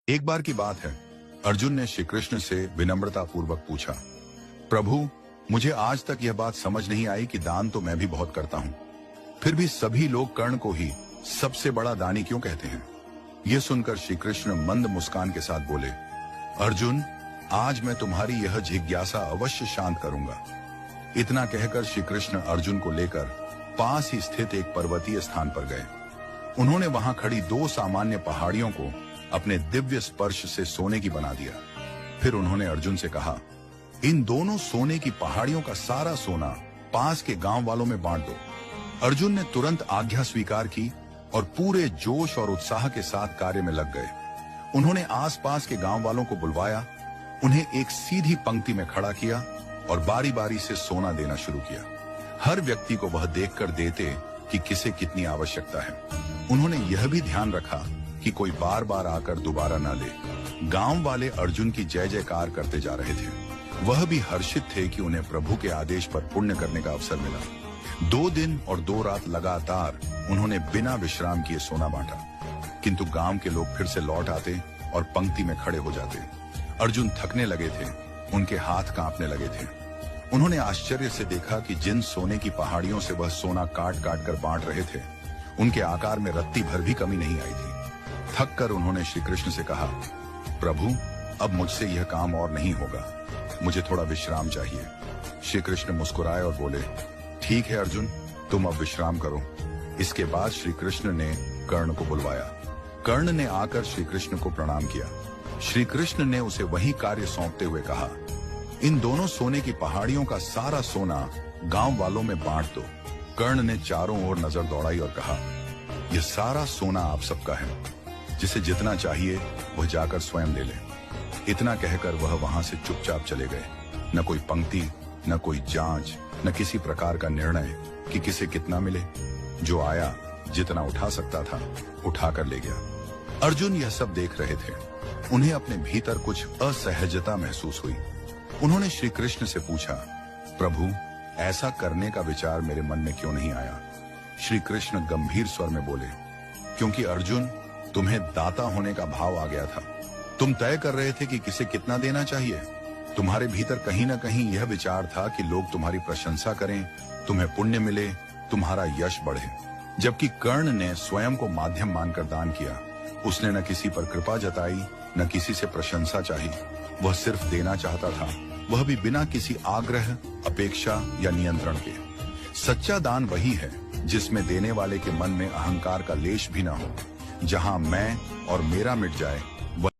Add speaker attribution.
Speaker 1: एक बार की बात है, अर्जुन ने श्री कृष्ण से विनम्रता पूर्वक पूछा, प्रभु, मुझे आज तक यह बात समझ नहीं आई कि दान तो मैं भी बहुत करता हूँ, फिर भी सभी लोग कर्ण को ही सबसे बड़ा दानी क्यों कहते हैं। यह सुनकर श्री कृष्ण मंद मुस्कान के साथ बोले, अर्जुन, आज मैं तुम्हारी यह जिज्ञासा अवश्य शांत करूंगा। इतना कहकर श्री कृष्ण अर्जुन को लेकर पास ही स्थित एक पर्वतीय स्थान पर गए। उन्होंने वहां खड़ी दो सामान्य पहाड़ियों को अपने दिव्य स्पर्श से सोने की बना दिया। फिर उन्होंने अर्जुन से कहा, इन दोनों सोने की पहाड़ियों का सारा सोना पास के गांव वालों में बांट दो। अर्जुन ने तुरंत आज्ञा स्वीकार की और पूरे जोश और उत्साह के साथ कार्य में लग गए। उन्होंने आसपास के गांव वालों को बुलवाया, उन्हें एक सीधी पंक्ति में खड़ा किया और बारी बारी से सोना देना शुरू किया। हर व्यक्ति को वह देखकर देते कि किसे कितनी आवश्यकता है। उन्होंने यह भी ध्यान रखा कि कोई बार बार आकर दोबारा न ले। गांव वाले अर्जुन की जय जयकार करते जा रहे थे। वह भी हर्षित थे कि उन्हें प्रभु के आदेश पर पुण्य करने का अवसर मिला। 2 दिन और 2 रात लगातार उन्होंने बिना विश्राम किए सोना बांटा, किंतु गांव के लोग फिर से लौट आते और पंक्ति में खड़े हो जाते। अर्जुन थकने लगे थे, उनके हाथ कांपने लगे थे। उन्होंने आश्चर्य से देखा कि जिन सोने की पहाड़ियों से वह सोना काट काट कर बांट रहे थे, उनके आकार में रत्ती भर भी कमी नहीं आई थी। थक कर उन्होंने श्री कृष्ण से कहा, प्रभु, अब मुझसे यह काम और नहीं होगा, मुझे थोड़ा विश्राम चाहिए। श्री कृष्ण मुस्कुराए और बोले, ठीक है अर्जुन, तुम अब विश्राम करो। इसके बाद श्री कृष्ण ने कर्ण को बुलवाया। कर्ण ने आकर श्री कृष्ण को प्रणाम किया। श्री कृष्ण ने उसे वही कार्य सौंपते हुए कहा, इन दोनों सोने की पहाड़ियों का सारा सोना गांव वालों में बांट दो। कर्ण ने चारों ओर नजर दौड़ाई और कहा, यह सारा सोना आप सबका है, जिसे जितना चाहिए वह जाकर स्वयं ले ले। इतना कहकर वह वहां से चुपचाप चले गए। न कोई पंक्ति, न कोई जांच, न किसी प्रकार का निर्णय कि किसे कितना मिले। जो आया जितना उठा सकता था उठाकर ले गया। अर्जुन यह सब देख रहे थे। उन्हें अपने भीतर कुछ असहजता महसूस हुई। उन्होंने श्री कृष्ण से पूछा, प्रभु, ऐसा करने का विचार मेरे मन में क्यों नहीं आया। श्री कृष्ण गंभीर स्वर में बोले, क्योंकि अर्जुन, तुम्हें दाता होने का भाव आ गया था। तुम तय कर रहे थे कि किसे कितना देना चाहिए। तुम्हारे भीतर कहीं न कहीं यह विचार था कि लोग तुम्हारी प्रशंसा करें, तुम्हें पुण्य मिले, तुम्हारा यश बढ़े। जबकि कर्ण ने स्वयं को माध्यम मानकर दान किया। उसने न किसी पर कृपा जताई, न किसी से प्रशंसा चाही। वह सिर्फ देना चाहता था, वह भी बिना किसी आग्रह, अपेक्षा या नियंत्रण के। सच्चा दान वही है जिसमें देने वाले के मन में अहंकार का लेश भी न हो। जहां मैं और मेरा मिट जाए